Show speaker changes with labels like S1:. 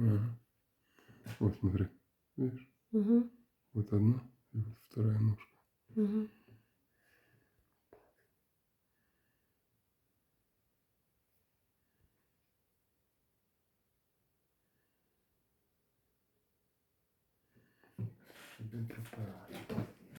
S1: Ага. Вот смотри, видишь?
S2: Угу.
S1: Вот одна и вот вторая ножка.
S2: Угу.
S1: Bien preparado.